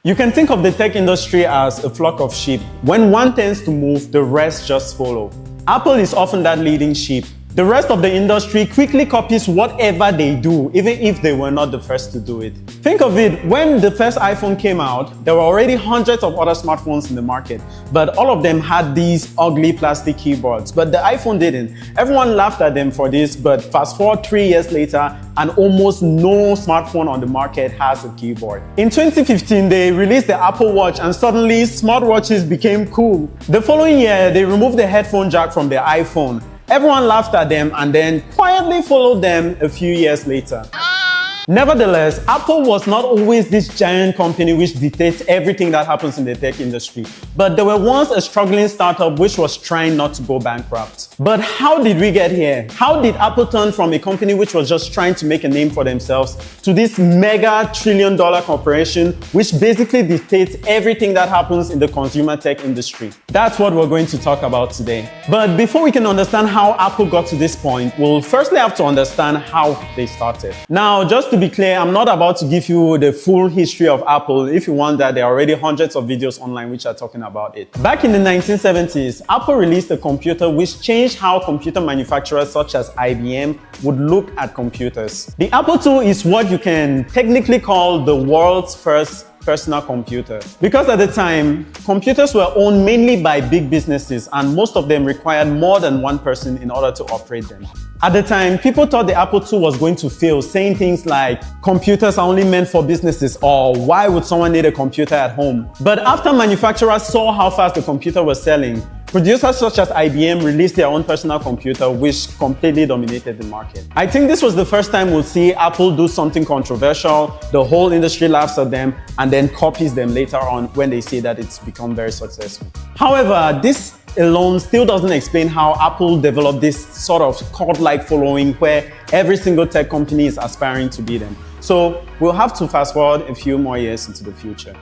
You can think of the tech industry as a flock of sheep. When one tends to move, the rest just follow. Apple is often that leading sheep. The rest of the industry quickly copies whatever they do, even if they were not the first to do it. Think of it, when the first iPhone came out, there were already hundreds of other smartphones in the market, but all of them had these ugly plastic keyboards, but the iPhone didn't. Everyone laughed at them for this, but fast forward 3 years later, and almost no smartphone on the market has a keyboard. In 2015, they released the Apple Watch, and suddenly smartwatches became cool. The following year, they removed the headphone jack from the iPhone. Everyone laughed at them and then quietly followed them a few years later. Nevertheless, Apple was not always this giant company which dictates everything that happens in the tech industry, but there were once a struggling startup which was trying not to go bankrupt. But how did we get here? How did Apple turn from a company which was just trying to make a name for themselves to this mega trillion-dollar corporation which basically dictates everything that happens in the consumer tech industry? That's what we're going to talk about today. But before we can understand how Apple got to this point, we'll firstly have to understand how they started. Now, just to be clear, I'm not about to give you the full history of Apple. If you want that, there are already hundreds of videos online which are talking about it. Back in the 1970s, Apple released a computer which changed how computer manufacturers such as IBM would look at computers. The Apple II is what you can technically call the world's first personal computer. Because at the time, computers were owned mainly by big businesses and most of them required more than one person in order to operate them. At the time, people thought the Apple II was going to fail, saying things like, computers are only meant for businesses, or why would someone need a computer at home? But after manufacturers saw how fast the computer was selling, producers such as IBM released their own personal computer, which completely dominated the market. I think this was the first time we'll see Apple do something controversial, the whole industry laughs at them, and then copies them later on when they see that it's become very successful. However, this alone still doesn't explain how Apple developed this sort of cult-like following where every single tech company is aspiring to be them. So we'll have to fast forward a few more years into the future.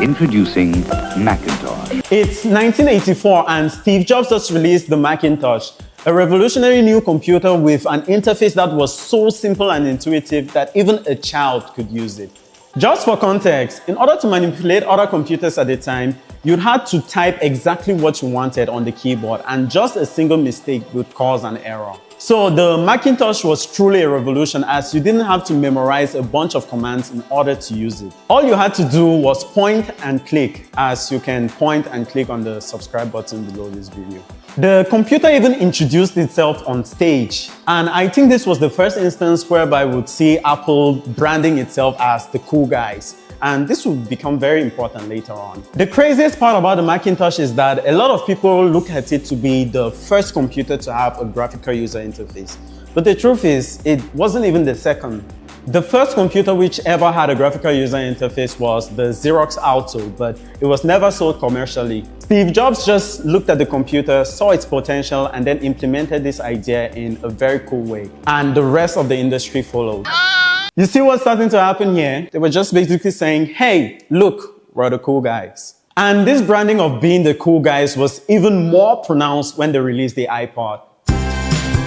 Introducing Macintosh. It's 1984 and Steve Jobs just released the Macintosh, a revolutionary new computer with an interface that was so simple and intuitive that even a child could use it. Just for context, in order to manipulate other computers at the time, you'd had to type exactly what you wanted on the keyboard, and just a single mistake would cause an error. So the Macintosh was truly a revolution, as you didn't have to memorize a bunch of commands in order to use it. All you had to do was point and click, as you can point and click on the subscribe button below this video. The computer even introduced itself on stage, and I think this was the first instance whereby we would see Apple branding itself as the cool guys. And this will become very important later on. The craziest part about the Macintosh is that a lot of people look at it to be the first computer to have a graphical user interface. But the truth is, it wasn't even the second. The first computer which ever had a graphical user interface was the Xerox Alto, but it was never sold commercially. Steve Jobs just looked at the computer, saw its potential, and then implemented this idea in a very cool way. And the rest of the industry followed. You see what's starting to happen here? They were just basically saying, hey, look, we're the cool guys. And this branding of being the cool guys was even more pronounced when they released the iPod.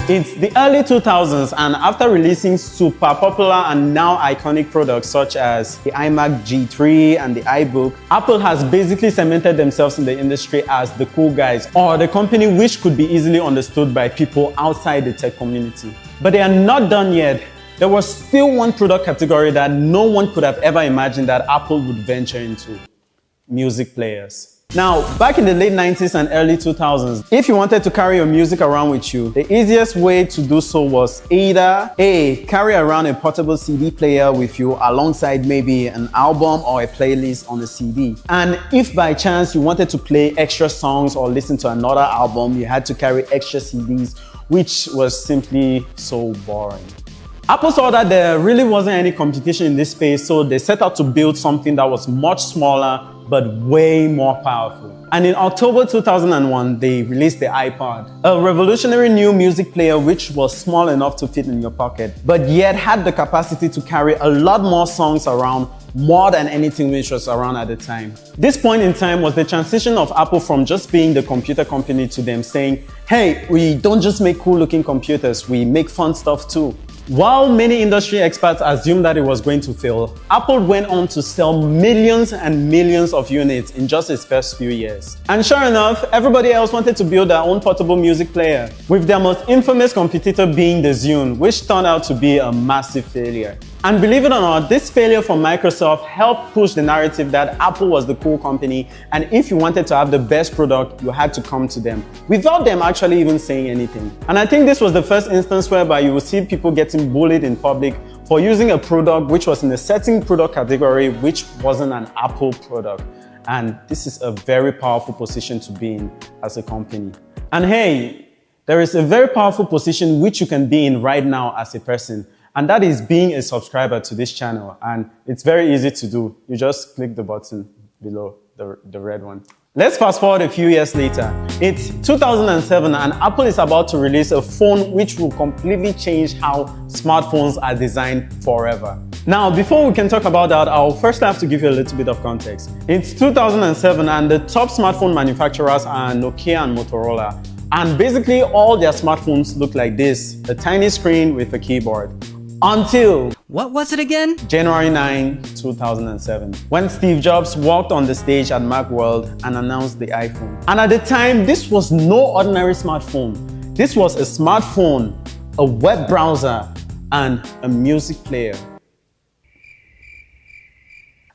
It's the early 2000s, and after releasing super popular and now iconic products such as the iMac G3 and the iBook, Apple has basically cemented themselves in the industry as the cool guys, or the company which could be easily understood by people outside the tech community. But they are not done yet. There was still one product category that no one could have ever imagined that Apple would venture into: music players. Now, back in the late 90s and early 2000s, if you wanted to carry your music around with you, the easiest way to do so was either A, carry around a portable CD player with you alongside maybe an album or a playlist on a CD. And if by chance you wanted to play extra songs or listen to another album, you had to carry extra CDs, which was simply so boring. Apple saw that there really wasn't any competition in this space, so they set out to build something that was much smaller but way more powerful. And in October 2001, they released the iPod, a revolutionary new music player which was small enough to fit in your pocket, but yet had the capacity to carry a lot more songs around, more than anything which was around at the time. This point in time was the transition of Apple from just being the computer company to them saying, hey, we don't just make cool looking computers, we make fun stuff too. While many industry experts assumed that it was going to fail, Apple went on to sell millions and millions of units in just its first few years. And sure enough, everybody else wanted to build their own portable music player, with their most infamous competitor being the Zune, which turned out to be a massive failure. And believe it or not, this failure from Microsoft helped push the narrative that Apple was the cool company, and if you wanted to have the best product, you had to come to them, without them actually even saying anything. And I think this was the first instance whereby you will see people getting bullied in public for using a product which was in a certain product category which wasn't an Apple product. And this is a very powerful position to be in as a company. And hey, there is a very powerful position which you can be in right now as a person. And that is being a subscriber to this channel. And it's very easy to do. You just click the button below, the red one. Let's fast forward a few years later. It's 2007 and Apple is about to release a phone which will completely change how smartphones are designed forever. Now, before we can talk about that, I'll first have to give you a little bit of context. It's 2007 and the top smartphone manufacturers are Nokia and Motorola. And basically all their smartphones look like this, a tiny screen with a keyboard. Until what was it again? January 9, 2007, when Steve Jobs walked on the stage at Macworld and announced the iPhone. And at the time, this was no ordinary smartphone. This was a smartphone, a web browser, and a music player.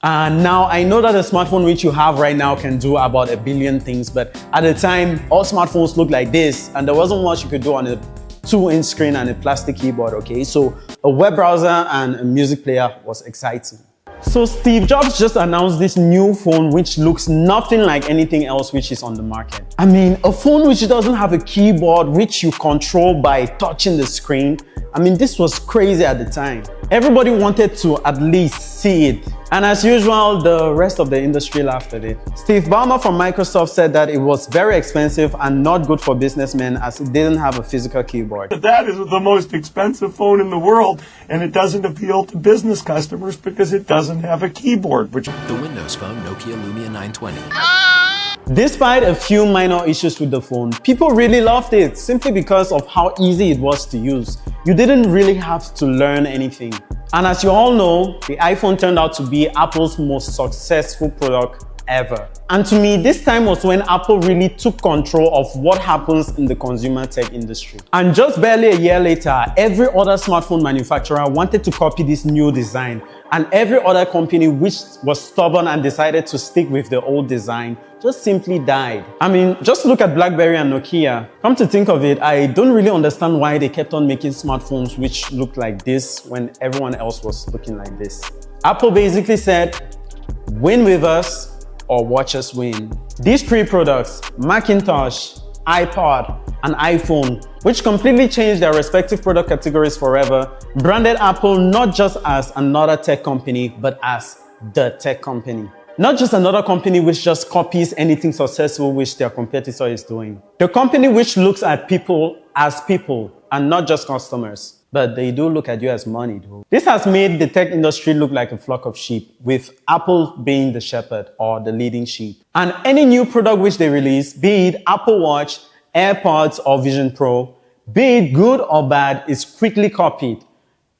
And now I know that the smartphone which you have right now can do about 1 billion things, but at the time, all smartphones looked like this, and there wasn't much you could do on a 2-inch screen and a plastic keyboard, okay? So a web browser and a music player was exciting. So Steve Jobs just announced this new phone which looks nothing like anything else which is on the market. I mean, a phone which doesn't have a keyboard which you control by touching the screen. I mean, this was crazy at the time. Everybody wanted to at least see it. And as usual, the rest of the industry laughed at it. Steve Ballmer from Microsoft said that it was very expensive and not good for businessmen as it didn't have a physical keyboard. That is the most expensive phone in the world, and it doesn't appeal to business customers because it doesn't have a keyboard. The Windows Phone Nokia Lumia 920. Despite a few minor issues with the phone, people really loved it simply because of how easy it was to use. You didn't really have to learn anything. And as you all know, the iPhone turned out to be Apple's most successful product ever. And to me, this time was when Apple really took control of what happens in the consumer tech industry. And just barely a year later, every other smartphone manufacturer wanted to copy this new design. And every other company which was stubborn and decided to stick with the old design just simply died. I mean, just look at BlackBerry and Nokia. Come to think of it, I don't really understand why they kept on making smartphones which looked like this when everyone else was looking like this. Apple basically said, win with us or watch us win. These three products, Macintosh, iPod, and iPhone, which completely changed their respective product categories forever, branded Apple not just as another tech company, but as the tech company. Not just another company which just copies anything successful which their competitor is doing. The company which looks at people as people and not just customers. But they do look at you as money, though. This has made the tech industry look like a flock of sheep, with Apple being the shepherd or the leading sheep. And any new product which they release, be it Apple Watch, AirPods, or Vision Pro, be it good or bad, is quickly copied.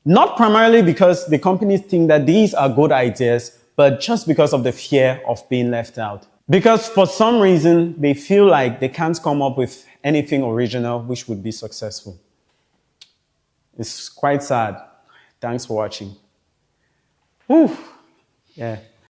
Not primarily because the companies think that these are good ideas, but just because of the fear of being left out. Because for some reason, they feel like they can't come up with anything original which would be successful. It's quite sad. Thanks for watching. Whew. Yeah.